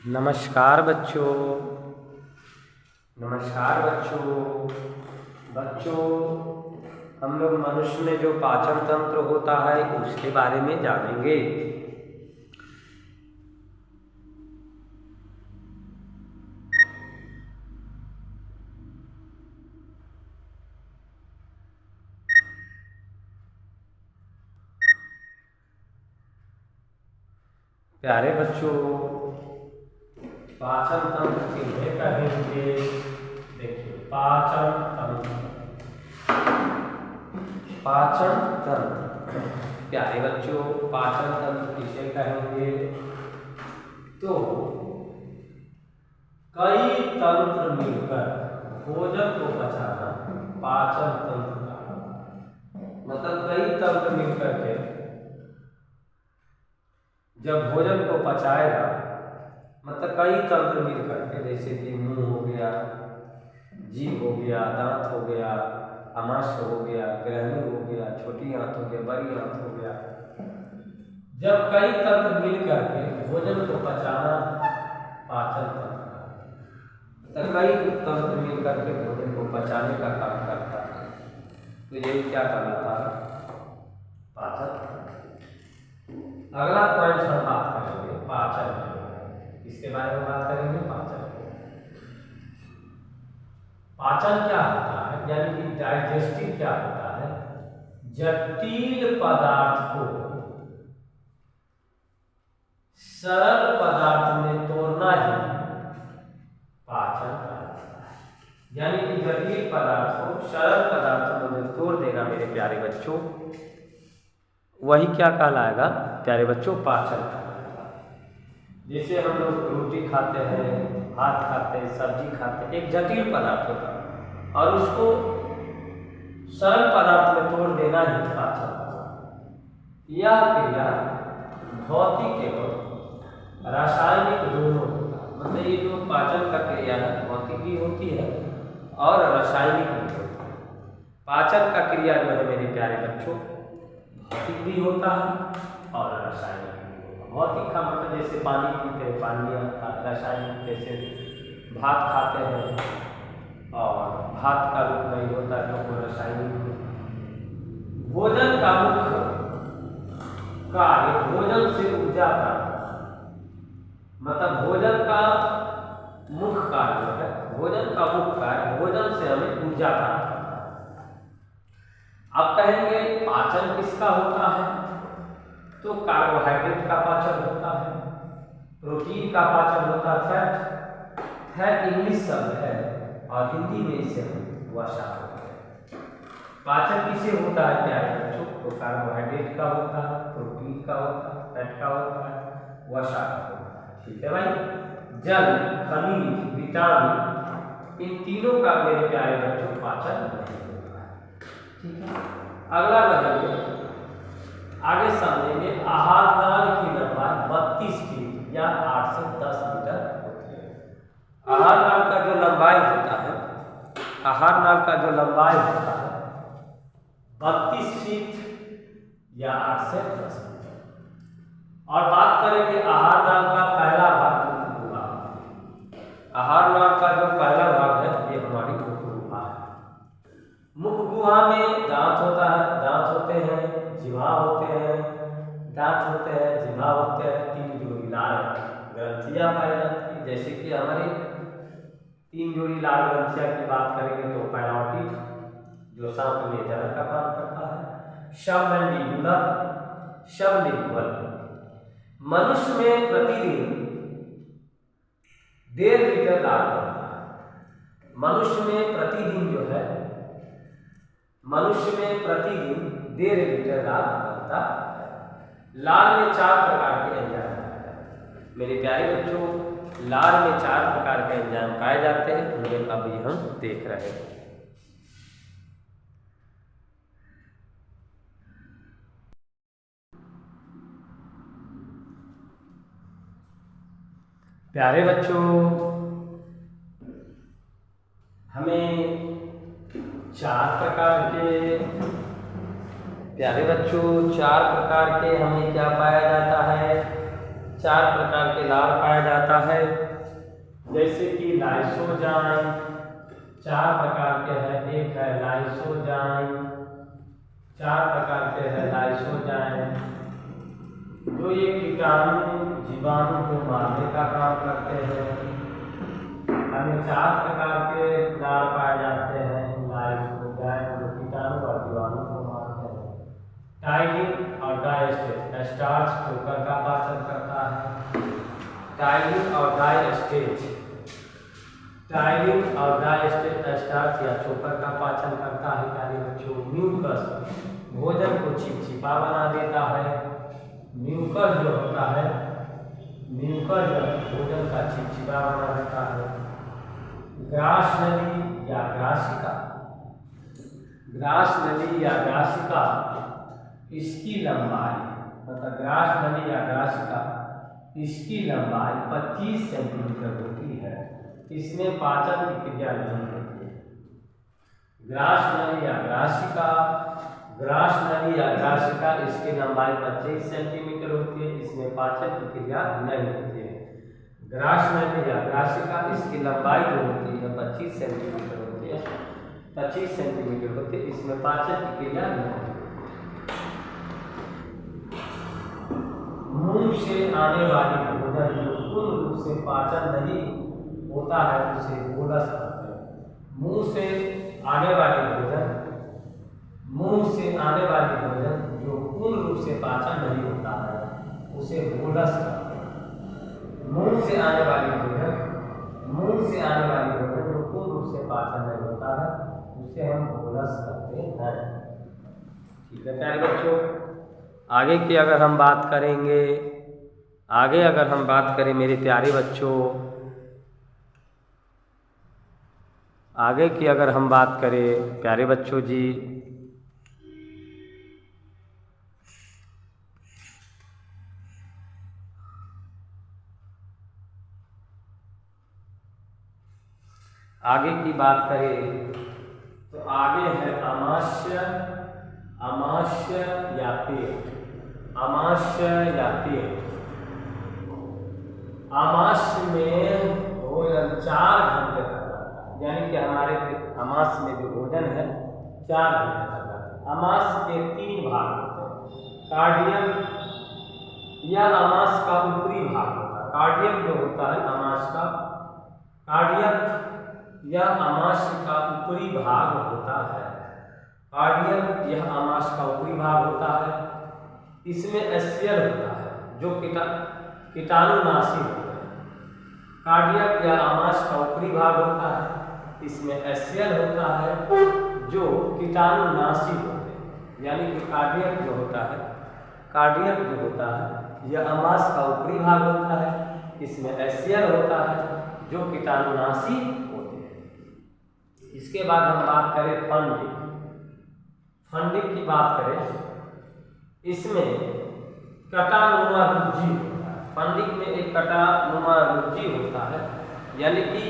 नमस्कार बच्चों। नमस्कार बच्चों। बच्चों, हम लोग मनुष्य में जो पाचन तंत्र होता है उसके बारे में जानेंगे। प्यारे बच्चों, पाचन तंत्र किन्हें कहेंगे? देखिए, पाचन तंत्र। पाचन तंत्र, प्यारे बच्चों, पाचन तंत्र किसे कहेंगे? तो कई तंत्र मिलकर भोजन को पचाना पाचन तंत्र का, मतलब कई तंत्र मिलकर के जब भोजन को पचाएगा, मतलब कई तंत्र मिल करके, जैसे कि मुंह हो गया, जीभ हो गया, दांत हो गया, आमाशय हो गया, ग्रहणी हो गया, छोटी आंत हो गया, बड़ी आंत हो गया। जब कई तंत्र मिल करके भोजन को पचाना पाचन तंत्र, तो कई तंत्र मिल करके भोजन को पचाने का काम करता है, तो यही क्या कहलाता है? पाचन तंत्र। अगला पॉइंट हम बात करेंगे पाचन के। इसके बारे में बात करेंगे पाचन के। पाचन क्या होता है, यानी कि डाइजेस्टिव क्या होता है? जटिल पदार्थ को सरल पदार्थ में तोड़ना ही पाचन कहलाता है। यानी कि जटिल पदार्थ को सरल पदार्थों में तोड़ देगा मेरे प्यारे बच्चों, वही क्या कहलाएगा प्यारे बच्चों? पाचन कहलाएगा। जैसे हम लोग रोटी खाते हैं, भात खाते हैं, सब्जी खाते हैं, एक जटिल पदार्थ होता है और उसको सरल पदार्थ में तोड़ देना ही पाचन कहलाएगा। यह क्रिया भौतिक एवं रासायनिक दोनों होता है। मतलब ये जो पाचन का क्रिया है भौतिक भी होती है और रासायनिक भी होती है। पाचन का क्रिया जो है मेरे प्यारे बच्चों भौतिक भी होता है और रासायनिक भी होता है। भौतिक का मतलब जैसे पानी पीते हैं, पानी आता है। रासायनिक जैसे भात खाते हैं और भात का रूप नहीं होता तो वो रासायनिक होता है। भोजन का मुख्य कार्य भोजन से ऊर्जा प्राप्त, मतलब भोजन का मुख्य कार्य जो है, भोजन का मुख्य कार्य भोजन से हमें ऊर्जा प्राप्त करना है। अब कहेंगे पाचन किसका होता है? तो कार्बोहाइड्रेट का पाचन होता है, प्रोटीन का पाचन होता है। फैट इंग्लिश शब्द है और हिंदी में इसे हम वसा कहते हैं। पाचन किसे होता है प्यारे बच्चों? तो कार्बोहाइड्रेट का होता है, प्रोटीन का होता है, फैट का होता है, वसा का होता है। ठीक है भाई। जल, खनिज, विटामिन, इन तीनों का मेरे प्यारे बच्चों पाचन नहीं होता है। ठीक है। अगला बदलिए, आगे समझेंगे आहार नाल की लंबाई 32 फीट या 8 से 10 मीटर होती है। आहार नाल का जो लंबाई होता है, आहार नाल का जो लंबाई होता है 32 फीट या 8 से 10 मीटर। और बात करेंगे आहार नाल का पहला भाग मुख गुहा। आहार नाल का जो पहला भाग है ये हमारी मुख गुहा है। मुख गुहा में दांत होता है, दांत होते हैं, जिह्वा होते हैं, दांत होते हैं, जिह्वा होते हैं, 3 जोड़ी लाल ग्रंथियां पाई जाती हैं। जैसे कि हमारे 3 जोड़ी लाल ग्रंथियां की बात करेंगे तो पैरोटिड जो सांप में जहर का काम करता है, सबमैंडिबुलर, सबलिंगुअल। मनुष्य में प्रतिदिन 1.5 लीटर लाल बनता है। मनुष्य में प्रतिदिन जो है, मनुष्य में प्रतिदिन 1.5 लीटर लाल बनता है। लाल में 4 प्रकार के एंजाइम पाए जाते हैं। मेरे प्यारे बच्चों, लाल में 4 प्रकार के एंजाइम पाए जाते हैं, उन्हें अभी हम देख रहे हैं। प्यारे बच्चों, हमें 4 प्रकार के, प्यारे बच्चों 4 प्रकार के हमें क्या पाया जाता है? 4 प्रकार के लार पाया जाता है, जैसे कि लाइसोजाइम 4 प्रकार के हैं। एक है लाइसोजाइम, 4 प्रकार के हैं लाइसोजाइम, जो ये कीटाणु जीवाणु को मारने का काम करते हैं। हमें 4 प्रकार के लार पाए जाते हैं लाइसोजाइम, जो कीटाणु और जीवाणु को मारते हैं। टाइलिन और डायस्टेज, स्टार्च चोकर का पाचन करता है। टाइलिन और डायस्टेज, टाइलिन और डायस्टेज स्टार्च या चोकर का पाचन करता है प्यारे बच्चों। म्यूकस भोजन को चिपचिपा बना देता है। म्यूकस जो होता है, म्यूकस भोजन का चिपचिपा बना देता है। ग्रास नली या ग्रासिका, ग्रास नली या ग्रासिका इसकी लंबाई, मतलब ग्रास नली या ग्रासिका इसकी लंबाई 25 सेंटीमीटर होती है। इसमें पाचन की क्रिया नहीं होती है। ग्रास नली या ग्रासिका, ग्रास नली या ग्रासिका इसकी लंबाई 25 सेंटीमीटर होती है। इसमें पाचन की क्रिया नहीं होती है। ग्रास नली या ग्रासिका इसकी लंबाई जो होती है 25 सेंटीमीटर होती है, 25 सेंटीमीटर होती है। इसमें पाचन की क्रिया नहीं होती है। मुंह से आने वाली भोजन जो पूर्ण रूप से पाचन नहीं होता है उसे बोलस कहते हैं। मुंह से आने वाली भोजन, मुंह से आने वाली भोजन जो पूर्ण रूप से पाचन नहीं होता है उसे बोलस कहते हैं। मुंह से आने वाली भोजन, मुंह से आने वाली भोजन जो पूर्ण रूप से पाचन नहीं होता है उसे हम बोलस कहते हैं। ठीक है प्यारे बच्चों, आगे की अगर हम बात करेंगे, आगे अगर हम बात करें मेरे प्यारे बच्चों, आगे की अगर हम बात करें प्यारे बच्चों जी, आगे की बात करें तो आगे है आमाशय, आमाशय या पेट, आमाशय या पेट। आमाशय में भोजन 4 घंटे तक रहता है, यानी कि हमारे आमाशय में जो भोजन है 4 घंटे तक रहता है। आमाशय के 3 भाग होते हैं। कार्डियम, यह आमाशय का ऊपरी भाग होता है। कार्डियम जो होता है आमाशय का, कार्डियम यह आमाशय का ऊपरी भाग होता है। कार्डियम यह आमाशय का ऊपरी भाग होता है। इसमें एसियल होता है जो कीटाणुनाशी होता है। कार्डियम यह आमाशय का ऊपरी भाग होता है। इसमें एसियल होता है जो कीटाणुनाशी होते हैं, यानी कि कार्डियम जो होता है, कार्डियम जो होता है यह आमाशय का ऊपरी भाग होता है। इसमें एसियल होता है जो कीटाणुनाशी होते हैं। इसके बाद हम बात करें फंडिक, फंडिक की बात करें, इसमें कटानुमा रुज्जी होता है। फंडिक में एक कटानुमा रुज्जी होता है, यानी कि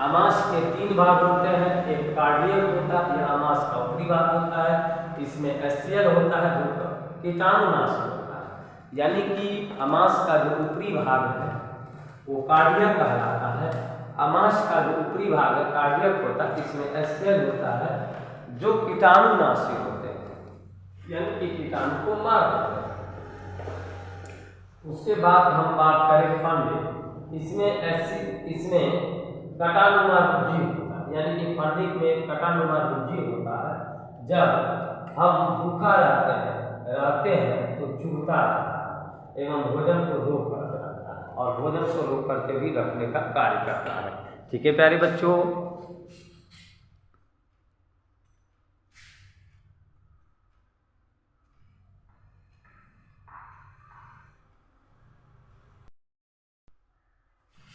आमाशय के 3 भाग होते हैं। एक कार्डियम होता है, यह आमाशय का ऊपरी भाग होता है। इसमें एसियल होता है जो कीटाणुनाशी होता है, यानी कि आमाशय का जो ऊपरी भाग है वो कार्डियम कहलाता है। आमाशय का जो ऊपरी भाग है कार्डियक होता है। इसमें एसियल होता है जो कीटाणुनाशी होते हैं, यानी कि कीटाणु को मार देते हैं। उसके बाद हम बात करें फंडिक, इसमें कटानुमा रुज्जी होता है, यानी कि फंडिक में कटानुमा रुज्जी होता है। जब हम भूखा रहते हैं तो चुभता रहता है एवं भोजन को रोक करके रखता है, और भोजन को रोक करके भी रखने का कार्य करता है। ठीक है प्यारे बच्चों,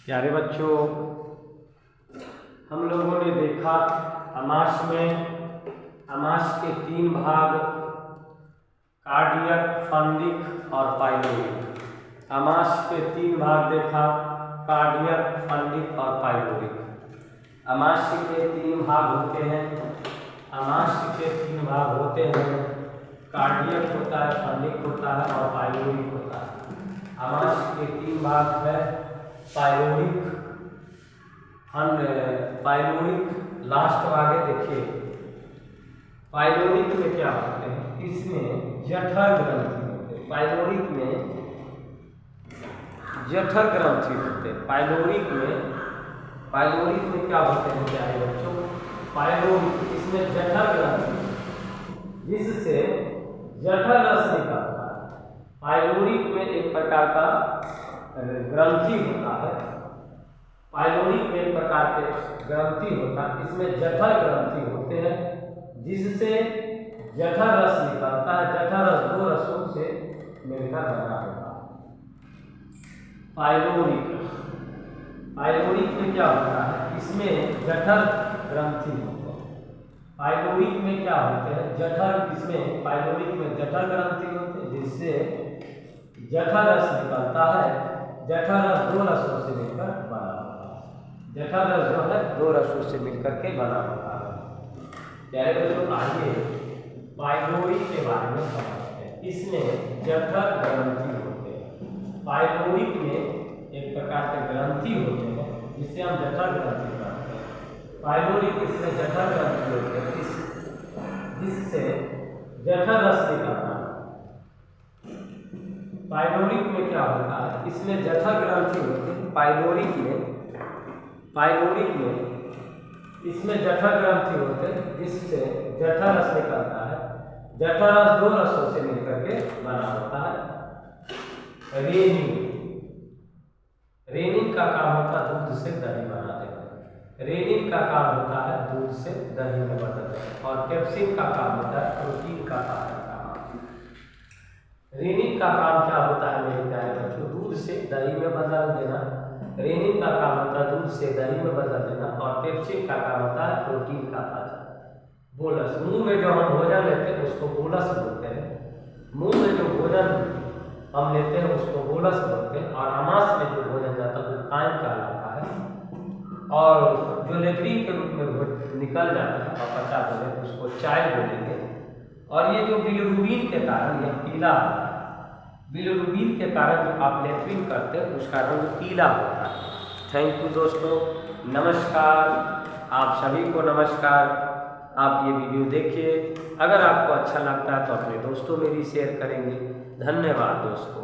प्यारे बच्चों हम लोगों ने देखा आमाशय में, आमाशय के 3 भाग कार्डियक, फंडिक और पाइलोरिक। आमाशय के 3 भाग देखा, कार्डियक, फंडिक और पाइलोरिक। आमाशय के 3 भाग होते हैं, आमाशय के 3 भाग होते हैं। कार्डियक होता है, फंडिक होता है और पाइलोरिक होता है। आमाशय इसके 3 भाग है, पाइलोरिक, पाइलोरिक लास्ट भाग है। देखिए पाइलोरिक में क्या होते हैं, इसमें जठर ग्रंथि होते हैं। पाइलोरिक में जठर ग्रंथि होते हैं। पाइलोरिक में क्या होते हैं प्यारे बच्चों, पाइलोरिक, इसमें जठर ग्रंथि जिससे जठर रस निकलता है। पाइलोरिक में एक प्रकार का ग्रंथि होता है, पाइलोरिक में एक प्रकार के ग्रंथि होता है, इसमें जठर ग्रंथि होते हैं जिससे जठर रस निकलता है। जठर रस 2 रसों से मिलकर बना होता है। पाइलोरिक में क्या होता है, इसमें जठर ग्रंथि होते हैं। पाइलोरिक में क्या होते हैं, जठर, इसमें पाइलोरिक में जठर ग्रंथि होते हैं जिससे जठर रस निकलता है। जठर रस 2 रसों से मिलकर बना होता है। जठर रस जो है 2 रसों से मिलकर के बना होता है। प्यारे बच्चों आइए पाइलोरिक के बारे में समझते हैं। इसमें जठर ग्रंथि होते हैं। पाइलोरिक में एक प्रकार के ग्रंथि होते हैं जिससे हम जठर ग्रंथि कहते हैं। पाइलोरिक, इसमें जठर ग्रंथि होते हैं जिससे जठर रस निकलता है। पाइलोरिक में क्या होता है, इसमें जठर ग्रंथि होते हैं। पाइलोरिक में इसमें जठर ग्रंथि होते हैं जिससे जठर रस निकलता है। जठर रस 2 रसों से मिलकर के बना होता है। रेनिन का काम होता है दूध से दही बनाते हैं। रेनिन का काम होता है दूध से दही में बदलते हैं। और कैप्सिन का काम होता है प्रोटीन का काम। रेनिन का काम क्या होता है मेरे प्यारे बच्चों, दूध से दही में बदल देना। रेनिन का काम होता है दूध से दही में बदल देना। और पेप्सिन का काम होता है प्रोटीन का पाचन। बोलस, मुंह में जो हम भोजन लेते हैं उसको बोलस बोलते हैं। मुंह में जो भोजन हम लेते हैं उसको बोलस बोलते हैं। और आमाशय में जो भोजन जाता है वो कायम कहलाता है। और जो लेट्रिन के रूप में निकल जाता है अपचा बोले उसको चाय बोलेंगे। और ये जो बिलिरुबिन के कारण यह पीला होता है। बिलिरुबिन के कारण जो आप लेट्रिन करते हैं उसका रंग पीला होता है। थैंक यू दोस्तों, नमस्कार। आप सभी को नमस्कार। आप ये वीडियो देखिए, अगर आपको अच्छा लगता है तो अपने दोस्तों में भी शेयर करेंगे। धन्यवाद दोस्तों।